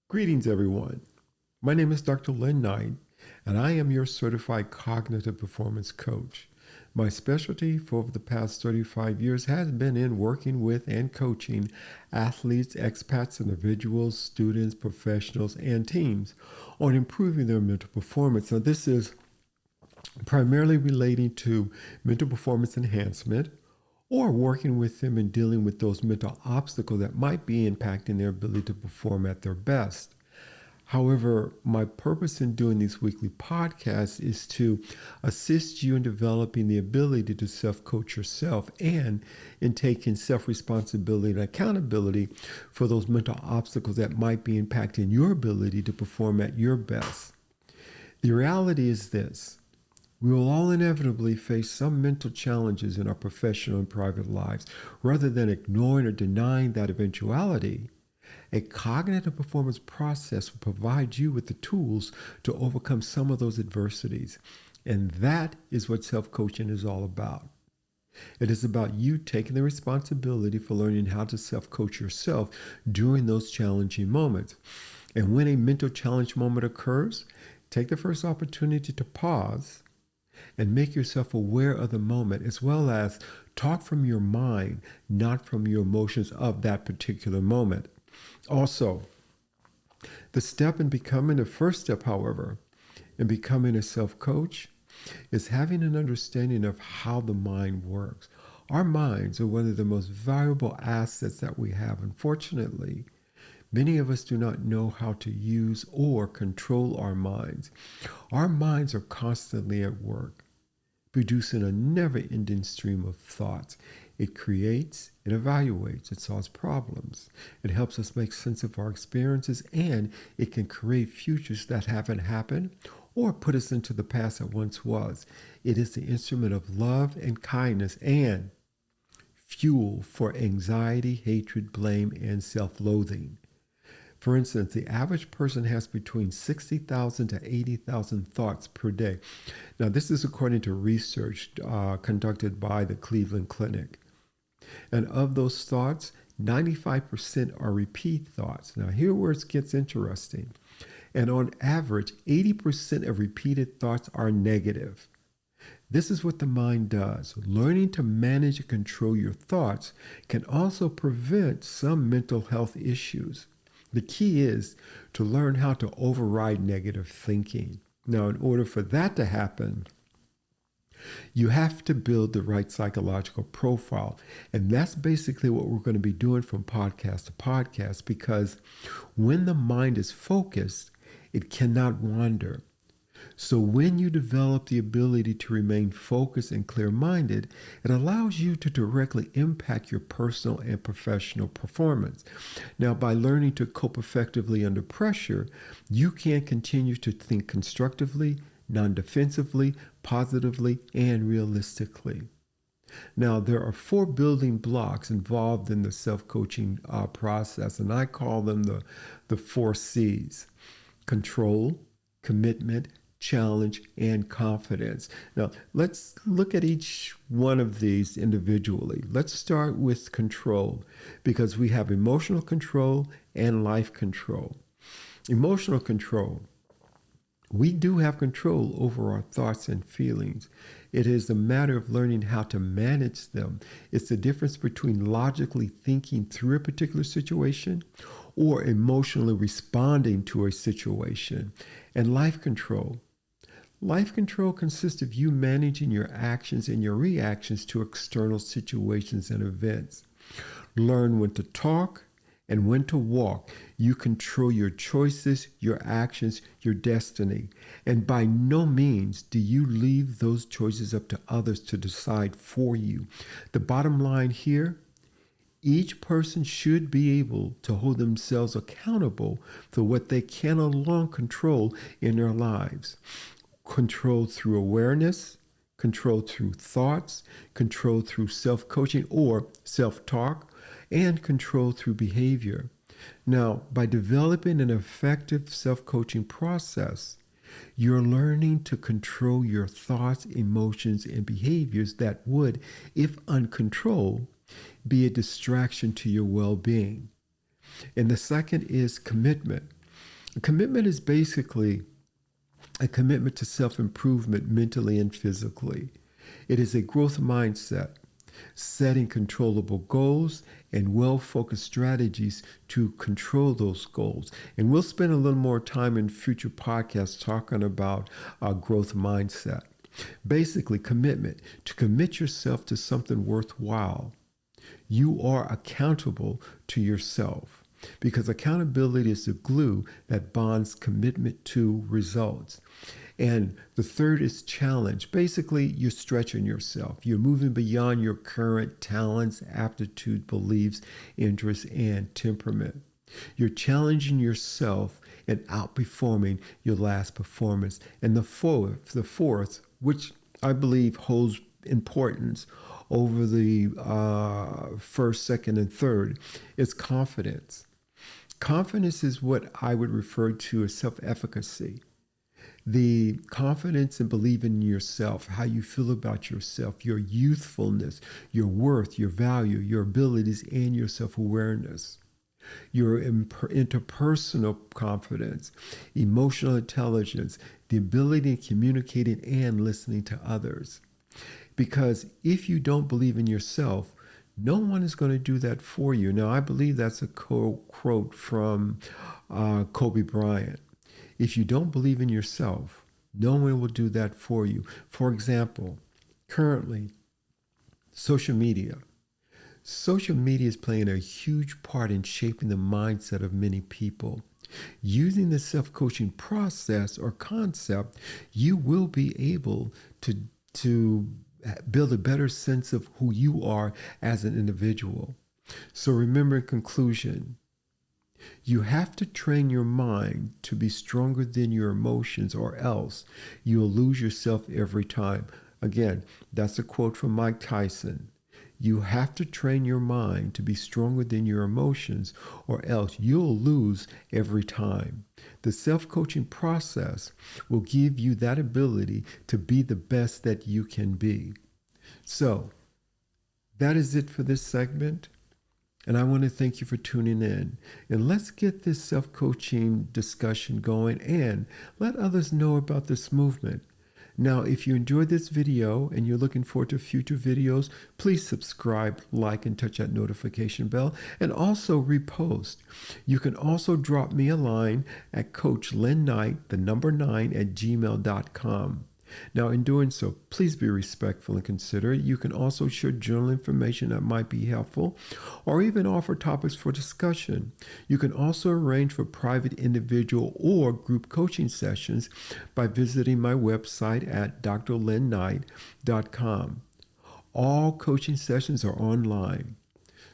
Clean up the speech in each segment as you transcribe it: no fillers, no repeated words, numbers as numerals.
Greetings, everyone. My name is Dr. Len Knight, and I am your certified cognitive performance coach. My specialty for over the past 35 years has been in working with and coaching athletes, expats, individuals, students, professionals, and teams on improving their mental performance. Now, this is primarily relating to mental performance enhancement or working with them and dealing with those mental obstacles that might be impacting their ability to perform at their best. However, my purpose in doing these weekly podcasts is to assist you in developing the ability to self-coach yourself and in taking self-responsibility and accountability for those mental obstacles that might be impacting your ability to perform at your best. The reality is this. We will all inevitably face some mental challenges in our professional and private lives. Rather than ignoring or denying that eventuality, a cognitive performance process will provide you with the tools to overcome some of those adversities. And that is what self-coaching is all about. It is about you taking the responsibility for learning how to self-coach yourself during those challenging moments. And when a mental challenge moment occurs, take the first opportunity to pause and make yourself aware of the moment, as well as talk from your mind, not from your emotions of that particular moment. Also, the first step, however, in becoming a self-coach is having an understanding of how the mind works. Our minds are one of the most valuable assets that we have. Unfortunately, many of us do not know how to use or control our minds. Our minds are constantly at work, producing a never-ending stream of thoughts. It creates, it evaluates, it solves problems. It helps us make sense of our experiences, and it can create futures that haven't happened or put us into the past that once was. It is the instrument of love and kindness and fuel for anxiety, hatred, blame, and self-loathing. For instance, the average person has between 60,000 to 80,000 thoughts per day. Now, this is according to research conducted by the Cleveland Clinic. And of those thoughts, 95% are repeat thoughts. Now, here where it gets interesting. And on average, 80% of repeated thoughts are negative. This is what the mind does. Learning to manage and control your thoughts can also prevent some mental health issues. The key is to learn how to override negative thinking. Now, in order for that to happen, you have to build the right psychological profile. And that's basically what we're going to be doing from podcast to podcast, because when the mind is focused, it cannot wander. So when you develop the ability to remain focused and clear-minded, it allows you to directly impact your personal and professional performance. Now, by learning to cope effectively under pressure, you can continue to think constructively, non-defensively, positively, and realistically. Now, there are 4 building blocks involved in the self-coaching process, and I call them the 4 C's: control, commitment, challenge, and confidence. Now, let's look at each one of these individually. Let's start with control, because we have emotional control and life control. Emotional control. We do have control over our thoughts and feelings. It is a matter of learning how to manage them. It's the difference between logically thinking through a particular situation or emotionally responding to a situation. And life control. Life control consists of you managing your actions and your reactions to external situations and events. Learn when to talk and when to walk. You control your choices, your actions, your destiny. And by no means do you leave those choices up to others to decide for you. The bottom line here, each person should be able to hold themselves accountable for what they can or long control in their lives. Control through awareness, control through thoughts, control through self-coaching or self-talk, and control through behavior. Now, by developing an effective self-coaching process, you're learning to control your thoughts, emotions, and behaviors that would, if uncontrolled, be a distraction to your well-being. And the second is commitment. Commitment is basically a commitment to self-improvement mentally and physically. It is a growth mindset, setting controllable goals and well-focused strategies to control those goals. And we'll spend a little more time in future podcasts talking about our growth mindset. Basically, commitment, to commit yourself to something worthwhile. You are accountable to yourself because accountability is the glue that bonds commitment to results. And the third is challenge. Basically, you're stretching yourself. You're moving beyond your current talents, aptitude, beliefs, interests, and temperament. You're challenging yourself and outperforming your last performance. And the fourth, which I believe holds importance over the first, second, and third, is confidence. Confidence is what I would refer to as self-efficacy. The confidence and believing in yourself, how you feel about yourself, your youthfulness, your worth, your value, your abilities, and your self-awareness. Your interpersonal confidence, emotional intelligence, the ability to communicating and listening to others. Because if you don't believe in yourself, no one is going to do that for you. Now, I believe that's a quote from Kobe Bryant. If you don't believe in yourself, no one will do that for you. For example, currently, social media. Social media is playing a huge part in shaping the mindset of many people. Using the self-coaching process or concept, you will be able to build a better sense of who you are as an individual. So remember, in conclusion, you have to train your mind to be stronger than your emotions, or else you'll lose yourself every time. Again, that's a quote from Mike Tyson. You have to train your mind to be stronger than your emotions, or else you'll lose every time. The self-coaching process will give you that ability to be the best that you can be. So, that is it for this segment. And I want to thank you for tuning in. And let's get this self-coaching discussion going and let others know about this movement. Now, if you enjoyed this video and you're looking forward to future videos, please subscribe, like, and touch that notification bell, and also repost. You can also drop me a line at CoachLynKnight, the number 9, at gmail.com. Now, in doing so, please be respectful and considerate. You can also share journal information that might be helpful, or even offer topics for discussion. You can also arrange for private individual or group coaching sessions by visiting my website at drlynknight.com. All coaching sessions are online.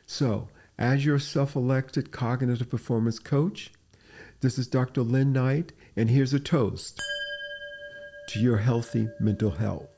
So, as your self-elected cognitive performance coach, this is Dr. Lynn Knight, and here's a toast to your healthy mental health.